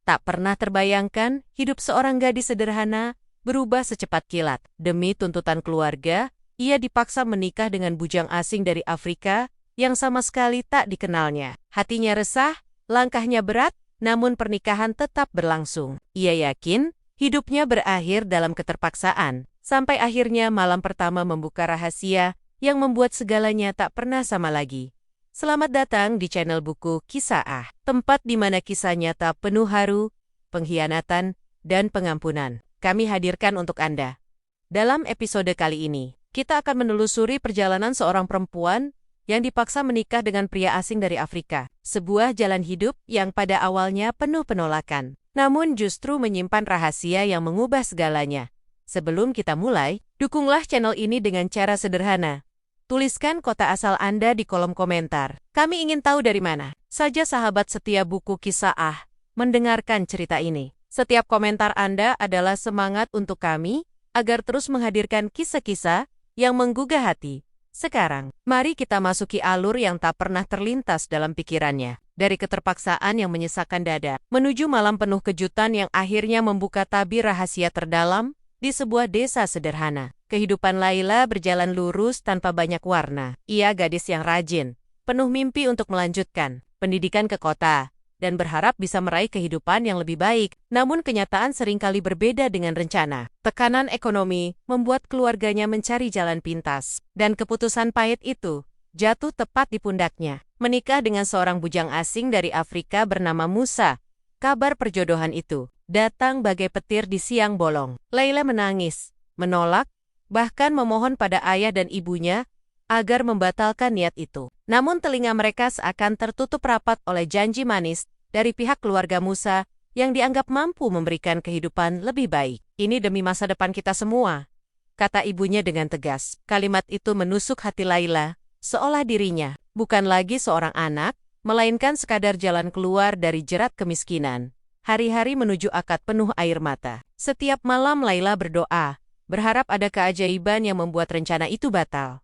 Tak pernah terbayangkan, hidup seorang gadis sederhana berubah secepat kilat. Demi tuntutan keluarga, ia dipaksa menikah dengan bujang asing dari Afrika yang sama sekali tak dikenalnya. Hatinya resah, langkahnya berat, namun pernikahan tetap berlangsung. Ia yakin hidupnya berakhir dalam keterpaksaan, sampai akhirnya malam pertama membuka rahasia yang membuat segalanya tak pernah sama lagi. Selamat datang di channel buku Kisah Ah, tempat di mana kisah nyata penuh haru, pengkhianatan, dan pengampunan. Kami hadirkan untuk Anda. Dalam episode kali ini, kita akan menelusuri perjalanan seorang perempuan yang dipaksa menikah dengan pria asing dari Afrika. Sebuah jalan hidup yang pada awalnya penuh penolakan, namun justru menyimpan rahasia yang mengubah segalanya. Sebelum kita mulai, dukunglah channel ini dengan cara sederhana. Tuliskan kota asal Anda di kolom komentar. Kami ingin tahu dari mana saja sahabat setia buku Kisah Ah mendengarkan cerita ini. Setiap komentar Anda adalah semangat untuk kami agar terus menghadirkan kisah-kisah yang menggugah hati. Sekarang, mari kita masuki alur yang tak pernah terlintas dalam pikirannya. Dari keterpaksaan yang menyesakkan dada, menuju malam penuh kejutan yang akhirnya membuka tabir rahasia terdalam di sebuah desa sederhana. Kehidupan Laila berjalan lurus tanpa banyak warna. Ia gadis yang rajin, penuh mimpi untuk melanjutkan pendidikan ke kota, dan berharap bisa meraih kehidupan yang lebih baik. Namun kenyataan seringkali berbeda dengan rencana. Tekanan ekonomi membuat keluarganya mencari jalan pintas, dan keputusan pahit itu jatuh tepat di pundaknya. Menikah dengan seorang bujang asing dari Afrika bernama Musa. Kabar perjodohan itu datang bagai petir di siang bolong. Laila menangis, menolak, bahkan memohon pada ayah dan ibunya agar membatalkan niat itu. Namun telinga mereka seakan tertutup rapat oleh janji manis dari pihak keluarga Musa yang dianggap mampu memberikan kehidupan lebih baik. Ini demi masa depan kita semua, kata ibunya dengan tegas. Kalimat itu menusuk hati Laila, seolah dirinya bukan lagi seorang anak, melainkan sekadar jalan keluar dari jerat kemiskinan. Hari-hari menuju akad penuh air mata. Setiap malam Laila berdoa, berharap ada keajaiban yang membuat rencana itu batal.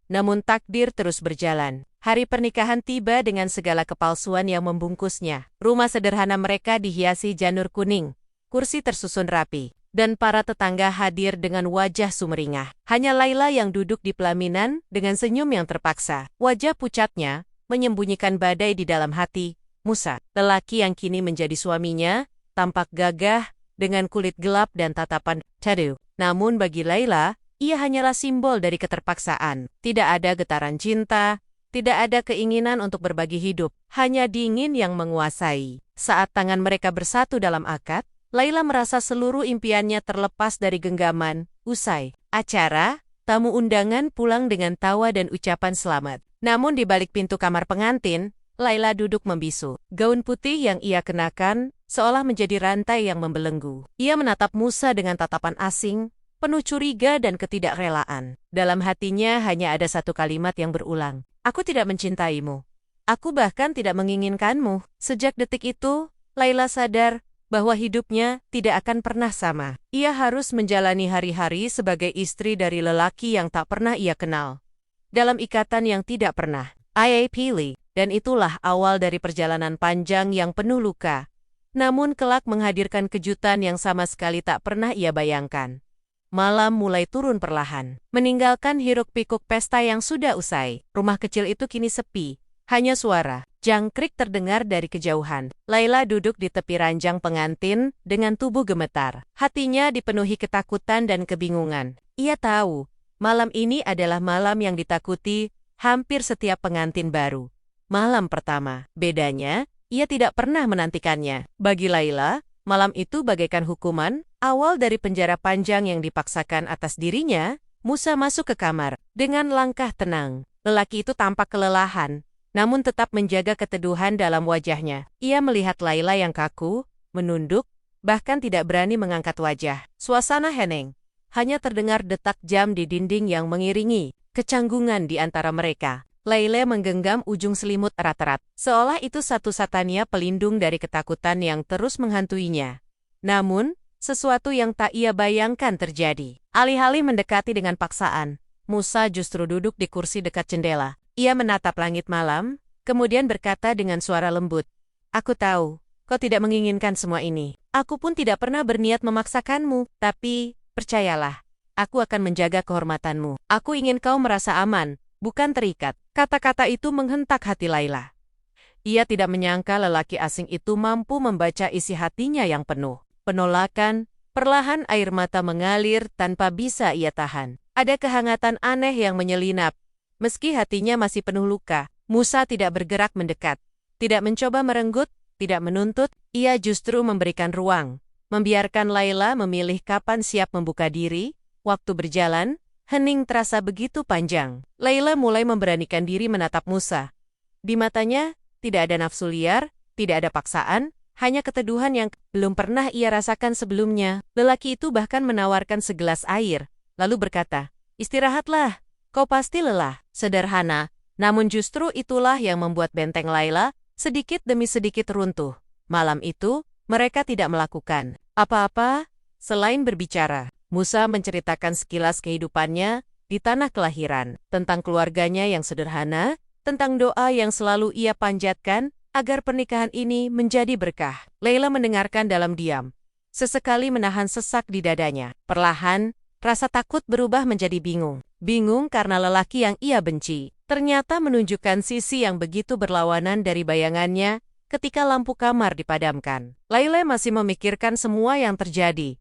Namun takdir terus berjalan. Hari pernikahan tiba dengan segala kepalsuan yang membungkusnya. Rumah sederhana mereka dihiasi janur kuning, kursi tersusun rapi, dan para tetangga hadir dengan wajah sumringah. Hanya Laila yang duduk di pelaminan dengan senyum yang terpaksa. Wajah pucatnya menyembunyikan badai di dalam hati. Musa, lelaki yang kini menjadi suaminya, tampak gagah dengan kulit gelap dan tatapan tattoo. Namun bagi Laila, ia hanyalah simbol dari keterpaksaan. Tidak ada getaran cinta, tidak ada keinginan untuk berbagi hidup, hanya dingin yang menguasai. Saat tangan mereka bersatu dalam akad, Laila merasa seluruh impiannya terlepas dari genggaman. Usai acara, tamu undangan pulang dengan tawa dan ucapan selamat. Namun di balik pintu kamar pengantin, Laila duduk membisu. Gaun putih yang ia kenakan seolah menjadi rantai yang membelenggu. Ia menatap Musa dengan tatapan asing, penuh curiga dan ketidakrelaan. Dalam hatinya hanya ada satu kalimat yang berulang. Aku tidak mencintaimu. Aku bahkan tidak menginginkanmu. Sejak detik itu, Laila sadar bahwa hidupnya tidak akan pernah sama. Ia harus menjalani hari-hari sebagai istri dari lelaki yang tak pernah ia kenal. Dalam ikatan yang tidak pernah ia pilih. Dan itulah awal dari perjalanan panjang yang penuh luka. Namun kelak menghadirkan kejutan yang sama sekali tak pernah ia bayangkan. Malam mulai turun perlahan, meninggalkan hiruk-pikuk pesta yang sudah usai. Rumah kecil itu kini sepi, hanya suara jangkrik terdengar dari kejauhan. Laila duduk di tepi ranjang pengantin dengan tubuh gemetar. Hatinya dipenuhi ketakutan dan kebingungan. Ia tahu, malam ini adalah malam yang ditakuti hampir setiap pengantin baru. Malam pertama, bedanya, ia tidak pernah menantikannya. Bagi Laila, malam itu bagaikan hukuman. Awal dari penjara panjang yang dipaksakan atas dirinya, Musa masuk ke kamar dengan langkah tenang. Lelaki itu tampak kelelahan, namun tetap menjaga keteduhan dalam wajahnya. Ia melihat Laila yang kaku, menunduk, bahkan tidak berani mengangkat wajah. Suasana hening, hanya terdengar detak jam di dinding yang mengiringi kecanggungan di antara mereka. Laila menggenggam ujung selimut erat-erat, seolah itu satu-satunya pelindung dari ketakutan yang terus menghantuinya. Namun, sesuatu yang tak ia bayangkan terjadi. Alih-alih mendekati dengan paksaan, Musa justru duduk di kursi dekat jendela. Ia menatap langit malam, kemudian berkata dengan suara lembut, "Aku tahu, kau tidak menginginkan semua ini. Aku pun tidak pernah berniat memaksakanmu, tapi, percayalah, aku akan menjaga kehormatanmu. Aku ingin kau merasa aman, bukan terikat. Kata-kata itu menghentak hati Laila. Ia tidak menyangka lelaki asing itu mampu membaca isi hatinya yang penuh. Penolakan, perlahan air mata mengalir tanpa bisa ia tahan. Ada kehangatan aneh yang menyelinap. Meski hatinya masih penuh luka, Musa tidak bergerak mendekat. Tidak mencoba merenggut, tidak menuntut, ia justru memberikan ruang. Membiarkan Laila memilih kapan siap membuka diri. Waktu berjalan, hening terasa begitu panjang. Laila mulai memberanikan diri menatap Musa. Di matanya, tidak ada nafsu liar, tidak ada paksaan, hanya keteduhan yang belum pernah ia rasakan sebelumnya. Lelaki itu bahkan menawarkan segelas air, lalu berkata, "Istirahatlah, kau pasti lelah." Sederhana, namun justru itulah yang membuat benteng Laila sedikit demi sedikit runtuh. Malam itu, mereka tidak melakukan apa-apa selain berbicara. Musa menceritakan sekilas kehidupannya di tanah kelahiran, tentang keluarganya yang sederhana, tentang doa yang selalu ia panjatkan agar pernikahan ini menjadi berkah. Laila mendengarkan dalam diam, sesekali menahan sesak di dadanya. Perlahan, rasa takut berubah menjadi bingung. Bingung karena lelaki yang ia benci ternyata menunjukkan sisi yang begitu berlawanan dari bayangannya ketika lampu kamar dipadamkan. Laila masih memikirkan semua yang terjadi.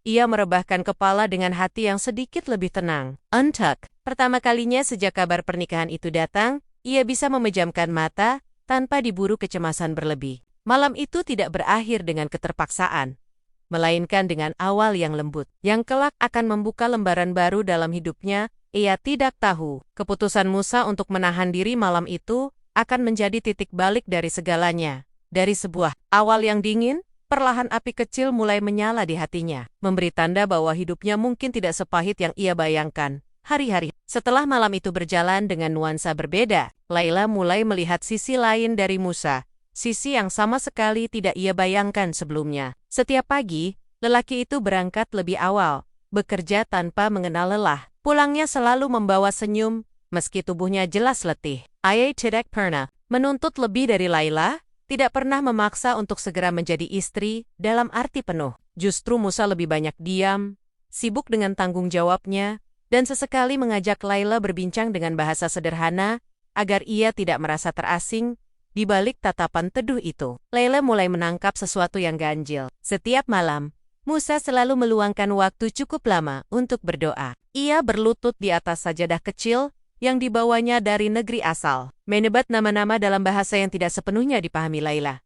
Ia merebahkan kepala dengan hati yang sedikit lebih tenang. Untuck. Pertama kalinya sejak kabar pernikahan itu datang, ia bisa memejamkan mata tanpa diburu kecemasan berlebih. Malam itu tidak berakhir dengan keterpaksaan, melainkan dengan awal yang lembut, yang kelak akan membuka lembaran baru dalam hidupnya. Ia tidak tahu, keputusan Musa untuk menahan diri malam itu akan menjadi titik balik dari segalanya. Dari sebuah awal yang dingin, perlahan api kecil mulai menyala di hatinya, memberi tanda bahwa hidupnya mungkin tidak sepahit yang ia bayangkan. Hari-hari setelah malam itu berjalan dengan nuansa berbeda, Laila mulai melihat sisi lain dari Musa, sisi yang sama sekali tidak ia bayangkan sebelumnya. Setiap pagi, lelaki itu berangkat lebih awal, bekerja tanpa mengenal lelah. Pulangnya selalu membawa senyum, meski tubuhnya jelas letih. Ia tidak pernah menuntut lebih dari Laila, tidak pernah memaksa untuk segera menjadi istri dalam arti penuh. Justru Musa lebih banyak diam, sibuk dengan tanggung jawabnya, dan sesekali mengajak Laila berbincang dengan bahasa sederhana, agar ia tidak merasa terasing di balik tatapan teduh itu. Laila mulai menangkap sesuatu yang ganjil. Setiap malam, Musa selalu meluangkan waktu cukup lama untuk berdoa. Ia berlutut di atas sajadah kecil yang dibawanya dari negeri asal, menyebut nama-nama dalam bahasa yang tidak sepenuhnya dipahami Laila.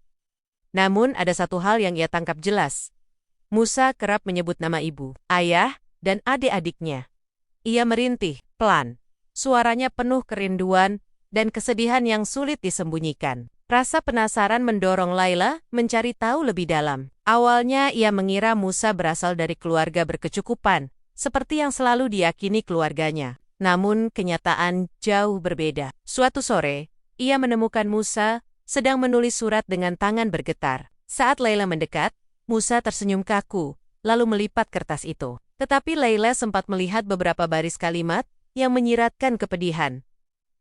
Namun ada satu hal yang ia tangkap jelas. Musa kerap menyebut nama ibu, ayah, dan adik-adiknya. Ia merintih, pelan. Suaranya penuh kerinduan dan kesedihan yang sulit disembunyikan. Rasa penasaran mendorong Laila mencari tahu lebih dalam. Awalnya ia mengira Musa berasal dari keluarga berkecukupan, seperti yang selalu diyakini keluarganya. Namun kenyataan jauh berbeda. Suatu sore, ia menemukan Musa sedang menulis surat dengan tangan bergetar. Saat Laila mendekat, Musa tersenyum kaku, lalu melipat kertas itu. Tetapi Laila sempat melihat beberapa baris kalimat yang menyiratkan kepedihan.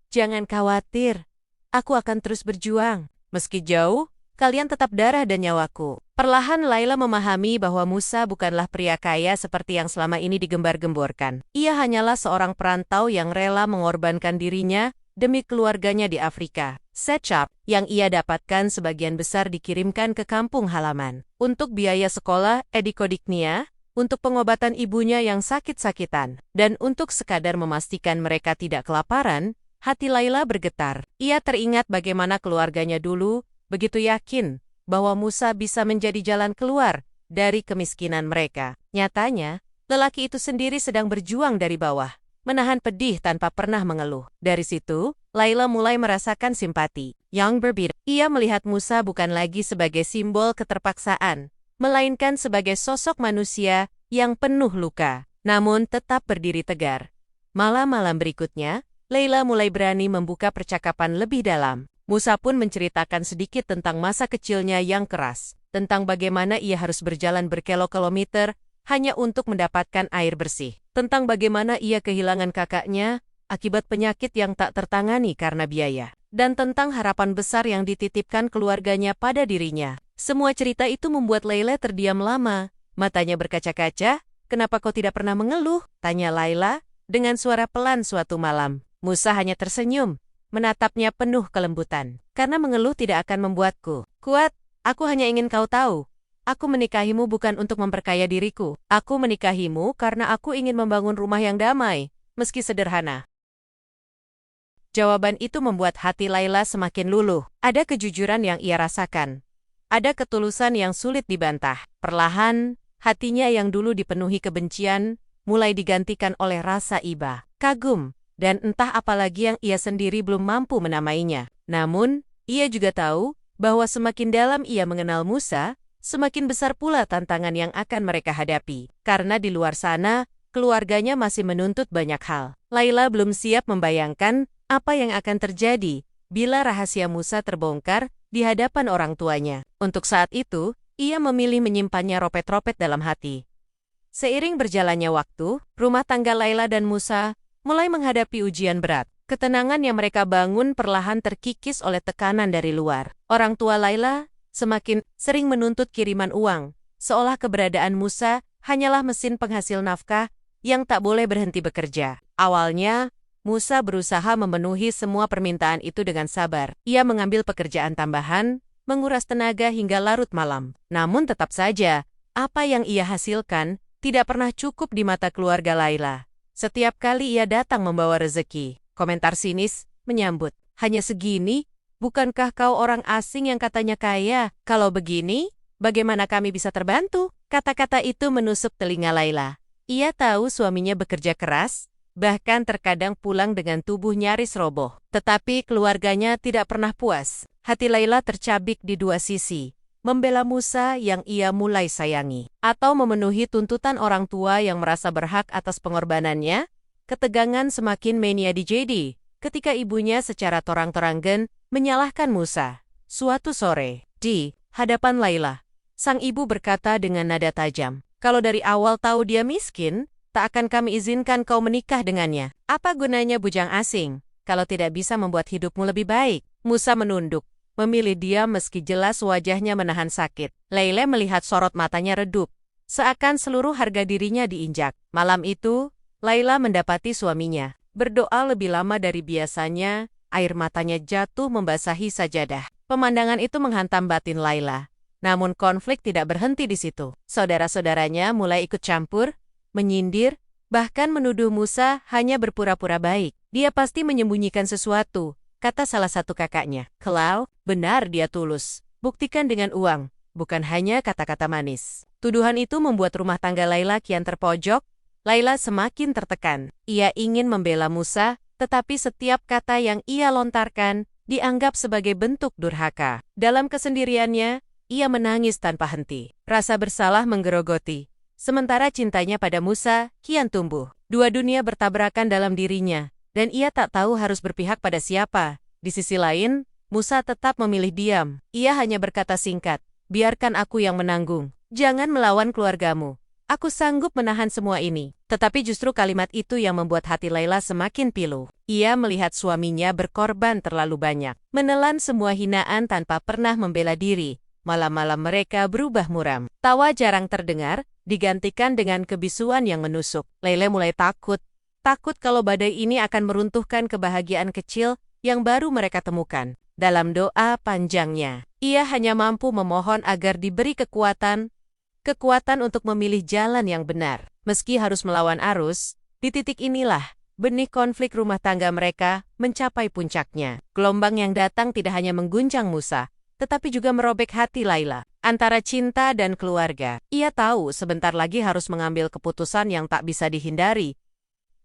"Jangan khawatir, aku akan terus berjuang. Meski jauh, kalian tetap darah dan nyawaku." Perlahan Laila memahami bahwa Musa bukanlah pria kaya seperti yang selama ini digembar-gemborkan. Ia hanyalah seorang perantau yang rela mengorbankan dirinya demi keluarganya di Afrika. Secap yang ia dapatkan sebagian besar dikirimkan ke kampung halaman. Untuk biaya sekolah Edikodiknia, untuk pengobatan ibunya yang sakit-sakitan, dan untuk sekadar memastikan mereka tidak kelaparan, hati Laila bergetar. Ia teringat bagaimana keluarganya dulu begitu yakin bahwa Musa bisa menjadi jalan keluar dari kemiskinan mereka. Nyatanya, lelaki itu sendiri sedang berjuang dari bawah, menahan pedih tanpa pernah mengeluh. Dari situ, Laila mulai merasakan simpati yang berbeda. Ia melihat Musa bukan lagi sebagai simbol keterpaksaan, melainkan sebagai sosok manusia yang penuh luka, namun tetap berdiri tegar. Malam-malam berikutnya, Laila mulai berani membuka percakapan lebih dalam. Musa pun menceritakan sedikit tentang masa kecilnya yang keras, tentang bagaimana ia harus berjalan berkilo-kilometer hanya untuk mendapatkan air bersih, tentang bagaimana ia kehilangan kakaknya akibat penyakit yang tak tertangani karena biaya. dan tentang harapan besar yang dititipkan keluarganya pada dirinya. Semua cerita itu membuat Layla terdiam lama. Matanya berkaca-kaca. "Kenapa kau tidak pernah mengeluh?" tanya Layla dengan suara pelan suatu malam. Musa hanya tersenyum, menatapnya penuh kelembutan. "Karena mengeluh tidak akan membuatku kuat. Aku hanya ingin kau tahu. Aku menikahimu bukan untuk memperkaya diriku. Aku menikahimu karena aku ingin membangun rumah yang damai, meski sederhana." Jawaban itu membuat hati Layla semakin luluh. Ada kejujuran yang ia rasakan. Ada ketulusan yang sulit dibantah. Perlahan, hatinya yang dulu dipenuhi kebencian, mulai digantikan oleh rasa iba, kagum, dan entah apa lagi yang ia sendiri belum mampu menamainya. Namun, ia juga tahu bahwa semakin dalam ia mengenal Musa, semakin besar pula tantangan yang akan mereka hadapi. Karena di luar sana, keluarganya masih menuntut banyak hal. Layla belum siap membayangkan apa yang akan terjadi bila rahasia Musa terbongkar di hadapan orang tuanya. Untuk saat itu, ia memilih menyimpannya ropet-ropet dalam hati. Seiring berjalannya waktu, rumah tangga Layla dan Musa mulai menghadapi ujian berat. Ketenangan yang mereka bangun perlahan terkikis oleh tekanan dari luar. Orang tua Layla semakin sering menuntut kiriman uang, seolah keberadaan Musa hanyalah mesin penghasil nafkah yang tak boleh berhenti bekerja. Awalnya, Musa berusaha memenuhi semua permintaan itu dengan sabar. Ia mengambil pekerjaan tambahan, menguras tenaga hingga larut malam. Namun tetap saja, apa yang ia hasilkan tidak pernah cukup di mata keluarga Layla. Setiap kali ia datang membawa rezeki, komentar sinis menyambut, "Hanya segini? Bukankah kau orang asing yang katanya kaya? Kalau begini, bagaimana kami bisa terbantu?" Kata-kata itu menusuk telinga Layla. Ia tahu suaminya bekerja keras, bahkan terkadang pulang dengan tubuh nyaris roboh. Tetapi keluarganya tidak pernah puas. Hati Layla tercabik di dua sisi. Membela Musa yang ia mulai sayangi, atau memenuhi tuntutan orang tua yang merasa berhak atas pengorbanannya. Ketegangan semakin mania di JD ketika ibunya secara torang-torangan menyalahkan Musa. Suatu sore, di hadapan Layla, sang ibu berkata dengan nada tajam, "Kalau dari awal tahu dia miskin, tak akan kami izinkan kau menikah dengannya. Apa gunanya bujang asing, kalau tidak bisa membuat hidupmu lebih baik?" Musa menunduk, memilih diam meski jelas wajahnya menahan sakit. Layla melihat sorot matanya redup, seakan seluruh harga dirinya diinjak. Malam itu, Layla mendapati suaminya berdoa lebih lama dari biasanya, air matanya jatuh membasahi sajadah. Pemandangan itu menghantam batin Layla. Namun konflik tidak berhenti di situ. Saudara-saudaranya mulai ikut campur, menyindir, bahkan menuduh Musa hanya berpura-pura baik. "Dia pasti menyembunyikan sesuatu," kata salah satu kakaknya. "Kalau benar dia tulus, buktikan dengan uang, bukan hanya kata-kata manis." Tuduhan itu membuat rumah tangga Layla kian terpojok. Layla semakin tertekan. Ia ingin membela Musa, tetapi setiap kata yang ia lontarkan dianggap sebagai bentuk durhaka. Dalam kesendiriannya, ia menangis tanpa henti. Rasa bersalah menggerogoti. Sementara cintanya pada Musa kian tumbuh. Dua dunia bertabrakan dalam dirinya, dan ia tak tahu harus berpihak pada siapa. Di sisi lain, Musa tetap memilih diam. Ia hanya berkata singkat, "Biarkan aku yang menanggung. Jangan melawan keluargamu. Aku sanggup menahan semua ini." Tetapi justru kalimat itu yang membuat hati Layla semakin pilu. Ia melihat suaminya berkorban terlalu banyak, menelan semua hinaan tanpa pernah membela diri. Malam-malam mereka berubah muram. Tawa jarang terdengar, digantikan dengan kebisuan yang menusuk. Layla mulai takut. Takut kalau badai ini akan meruntuhkan kebahagiaan kecil yang baru mereka temukan. Dalam doa panjangnya, ia hanya mampu memohon agar diberi kekuatan untuk memilih jalan yang benar. Meski harus melawan arus, di titik inilah benih konflik rumah tangga mereka mencapai puncaknya. Gelombang yang datang tidak hanya mengguncang Musa, tetapi juga merobek hati Layla. Antara cinta dan keluarga, ia tahu sebentar lagi harus mengambil keputusan yang tak bisa dihindari.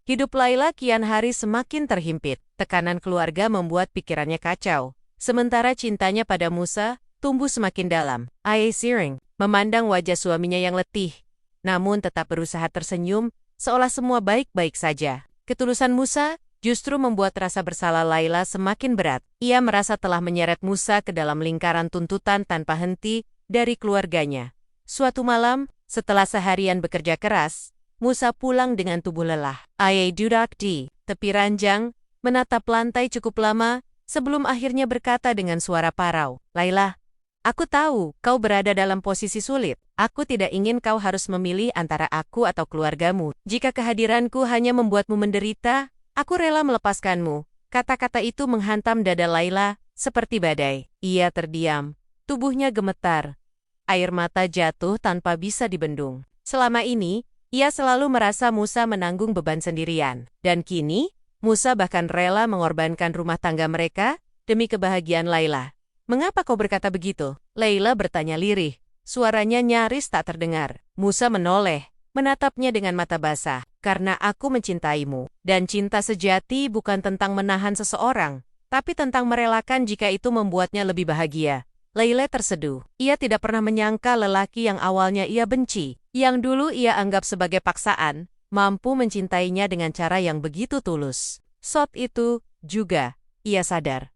Hidup Layla kian hari semakin terhimpit. Tekanan keluarga membuat pikirannya kacau. Sementara cintanya pada Musa tumbuh semakin dalam. Ayah Siring memandang wajah suaminya yang letih, namun tetap berusaha tersenyum, seolah semua baik-baik saja. Ketulusan Musa justru membuat rasa bersalah Layla semakin berat. Ia merasa telah menyeret Musa ke dalam lingkaran tuntutan tanpa henti dari keluarganya. Suatu malam, setelah seharian bekerja keras, Musa pulang dengan tubuh lelah. Ayah duduk di tepi ranjang, menatap lantai cukup lama, sebelum akhirnya berkata dengan suara parau, "Laila, aku tahu kau berada dalam posisi sulit. Aku tidak ingin kau harus memilih antara aku atau keluargamu. Jika kehadiranku hanya membuatmu menderita, aku rela melepaskanmu." Kata-kata itu menghantam dada Laila seperti badai. Ia terdiam, tubuhnya gemetar. Air mata jatuh tanpa bisa dibendung. Selama ini, ia selalu merasa Musa menanggung beban sendirian. Dan kini, Musa bahkan rela mengorbankan rumah tangga mereka demi kebahagiaan Laila. "Mengapa kau berkata begitu?" Laila bertanya lirih. Suaranya nyaris tak terdengar. Musa menoleh, menatapnya dengan mata basah. "Karena aku mencintaimu. Dan cinta sejati bukan tentang menahan seseorang, tapi tentang merelakan jika itu membuatnya lebih bahagia." Laila terseduh. Ia tidak pernah menyangka lelaki yang awalnya ia benci, yang dulu ia anggap sebagai paksaan, mampu mencintainya dengan cara yang begitu tulus. Saat itu, juga, ia sadar.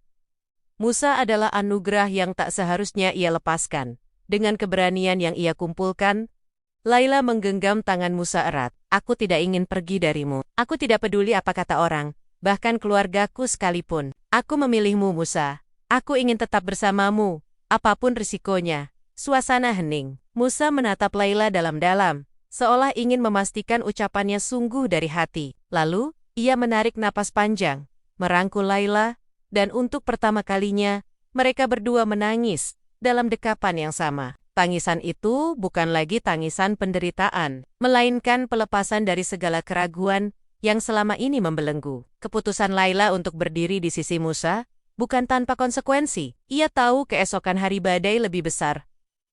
Musa adalah anugerah yang tak seharusnya ia lepaskan. Dengan keberanian yang ia kumpulkan, Laila menggenggam tangan Musa erat. "Aku tidak ingin pergi darimu. Aku tidak peduli apa kata orang, bahkan keluargaku sekalipun. Aku memilihmu, Musa. Aku ingin tetap bersamamu, apapun risikonya." Suasana hening. Musa menatap Laila dalam-dalam, seolah ingin memastikan ucapannya sungguh dari hati. Lalu, ia menarik napas panjang, merangkul Laila, dan untuk pertama kalinya, mereka berdua menangis dalam dekapan yang sama. Tangisan itu bukan lagi tangisan penderitaan, melainkan pelepasan dari segala keraguan yang selama ini membelenggu. Keputusan Laila untuk berdiri di sisi Musa bukan tanpa konsekuensi. Ia tahu keesokan hari badai lebih besar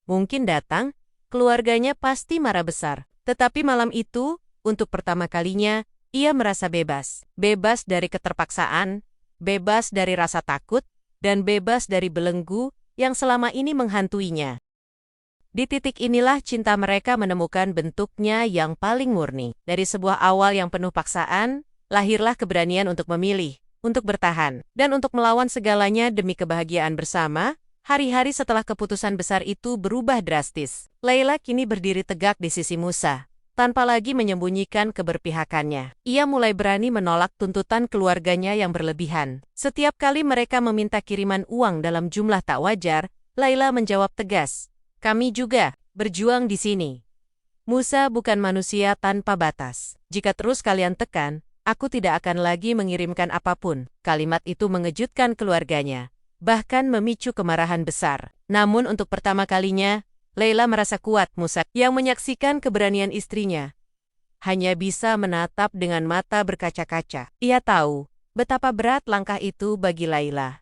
mungkin datang, keluarganya pasti marah besar. Tetapi malam itu, untuk pertama kalinya, ia merasa bebas. Bebas dari keterpaksaan, bebas dari rasa takut, dan bebas dari belenggu yang selama ini menghantuinya. Di titik inilah cinta mereka menemukan bentuknya yang paling murni. Dari sebuah awal yang penuh paksaan, lahirlah keberanian untuk memilih, untuk bertahan, dan untuk melawan segalanya demi kebahagiaan bersama. Hari-hari setelah keputusan besar itu berubah drastis. Laila kini berdiri tegak di sisi Musa, tanpa lagi menyembunyikan keberpihakannya. Ia mulai berani menolak tuntutan keluarganya yang berlebihan. Setiap kali mereka meminta kiriman uang dalam jumlah tak wajar, Laila menjawab tegas, "Kami juga berjuang di sini. Musa bukan manusia tanpa batas. Jika terus kalian tekan, aku tidak akan lagi mengirimkan apapun." Kalimat itu mengejutkan keluarganya, bahkan memicu kemarahan besar. Namun untuk pertama kalinya, Laila merasa kuat. Musa yang menyaksikan keberanian istrinya hanya bisa menatap dengan mata berkaca-kaca. Ia tahu betapa berat langkah itu bagi Laila.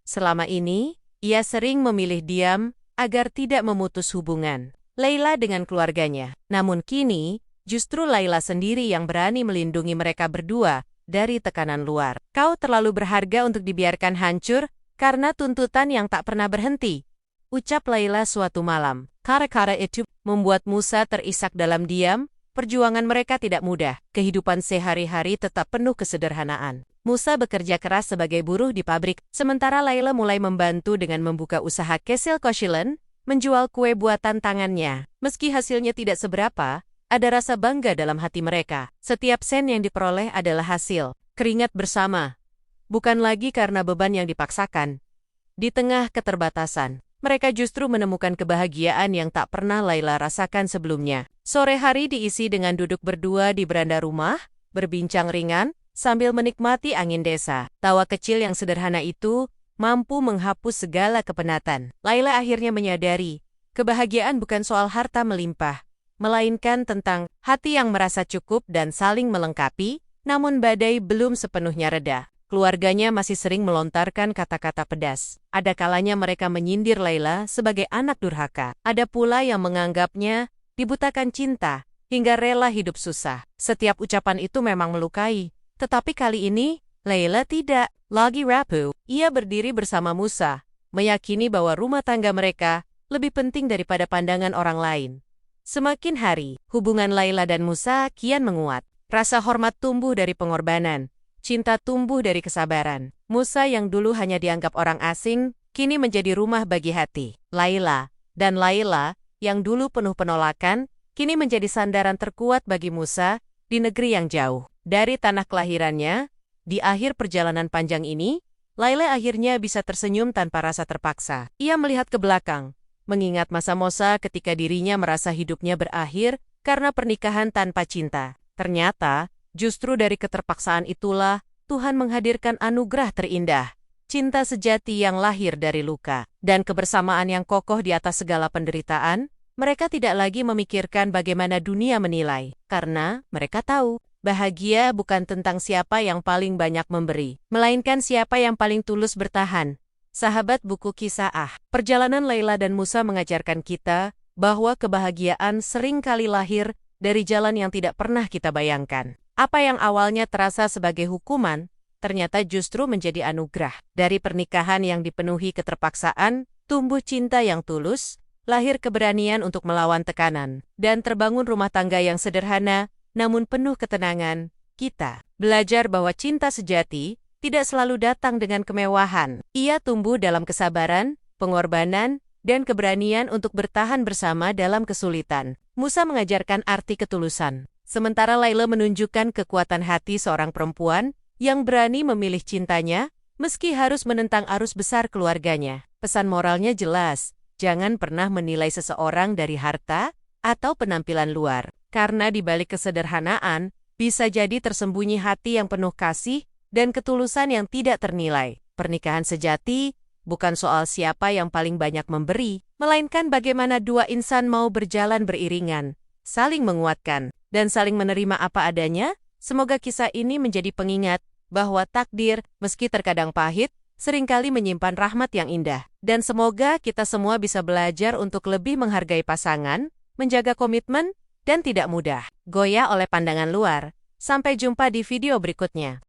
Selama ini, ia sering memilih diam agar tidak memutus hubungan Laila dengan keluarganya. Namun kini, justru Laila sendiri yang berani melindungi mereka berdua dari tekanan luar. "Kau terlalu berharga untuk dibiarkan hancur karena tuntutan yang tak pernah berhenti," ucap Laila suatu malam. Kata-kata itu membuat Musa terisak dalam diam. Perjuangan mereka tidak mudah. Kehidupan sehari-hari tetap penuh kesederhanaan. Musa bekerja keras sebagai buruh di pabrik, sementara Laila mulai membantu dengan membuka usaha Kesel Koshilen, menjual kue buatan tangannya. Meski hasilnya tidak seberapa, ada rasa bangga dalam hati mereka. Setiap sen yang diperoleh adalah hasil keringat bersama, bukan lagi karena beban yang dipaksakan. Di tengah keterbatasan, mereka justru menemukan kebahagiaan yang tak pernah Laila rasakan sebelumnya. Sore hari diisi dengan duduk berdua di beranda rumah, berbincang ringan, sambil menikmati angin desa. Tawa kecil yang sederhana itu mampu menghapus segala kepenatan. Laila akhirnya menyadari, kebahagiaan bukan soal harta melimpah, melainkan tentang hati yang merasa cukup dan saling melengkapi. Namun badai belum sepenuhnya reda. Keluarganya masih sering melontarkan kata-kata pedas. Ada kalanya mereka menyindir Laila sebagai anak durhaka. Ada pula yang menganggapnya dibutakan cinta hingga rela hidup susah. Setiap ucapan itu memang melukai. Tetapi kali ini, Laila tidak lagi rapuh. Ia berdiri bersama Musa, meyakini bahwa rumah tangga mereka lebih penting daripada pandangan orang lain. Semakin hari, hubungan Laila dan Musa kian menguat. Rasa hormat tumbuh dari pengorbanan. Cinta tumbuh dari kesabaran. Musa yang dulu hanya dianggap orang asing, kini menjadi rumah bagi hati. Laila, yang dulu penuh penolakan, kini menjadi sandaran terkuat bagi Musa di negeri yang jauh. Dari tanah kelahirannya, di akhir perjalanan panjang ini, Laila akhirnya bisa tersenyum tanpa rasa terpaksa. Ia melihat ke belakang, mengingat masa-masa ketika dirinya merasa hidupnya berakhir karena pernikahan tanpa cinta. Ternyata, justru dari keterpaksaan itulah Tuhan menghadirkan anugerah terindah. Cinta sejati yang lahir dari luka. Dan kebersamaan yang kokoh di atas segala penderitaan. Mereka tidak lagi memikirkan bagaimana dunia menilai. Karena mereka tahu, bahagia bukan tentang siapa yang paling banyak memberi, melainkan siapa yang paling tulus bertahan. Sahabat buku kisah perjalanan Laila dan Musa mengajarkan kita bahwa kebahagiaan sering kali lahir dari jalan yang tidak pernah kita bayangkan. Apa yang awalnya terasa sebagai hukuman, ternyata justru menjadi anugerah. Dari pernikahan yang dipenuhi keterpaksaan, tumbuh cinta yang tulus, lahir keberanian untuk melawan tekanan, dan terbangun rumah tangga yang sederhana, namun penuh ketenangan. Kita belajar bahwa cinta sejati tidak selalu datang dengan kemewahan. Ia tumbuh dalam kesabaran, pengorbanan, dan keberanian untuk bertahan bersama dalam kesulitan. Musa mengajarkan arti ketulusan, sementara Laila menunjukkan kekuatan hati seorang perempuan yang berani memilih cintanya, meski harus menentang arus besar keluarganya. Pesan moralnya jelas, jangan pernah menilai seseorang dari harta atau penampilan luar. Karena di balik kesederhanaan, bisa jadi tersembunyi hati yang penuh kasih dan ketulusan yang tidak ternilai. Pernikahan sejati bukan soal siapa yang paling banyak memberi, melainkan bagaimana dua insan mau berjalan beriringan, saling menguatkan, dan saling menerima apa adanya. Semoga kisah ini menjadi pengingat bahwa takdir, meski terkadang pahit, seringkali menyimpan rahmat yang indah. Dan semoga kita semua bisa belajar untuk lebih menghargai pasangan, menjaga komitmen, dan tidak mudah goyah oleh pandangan luar. Sampai jumpa di video berikutnya.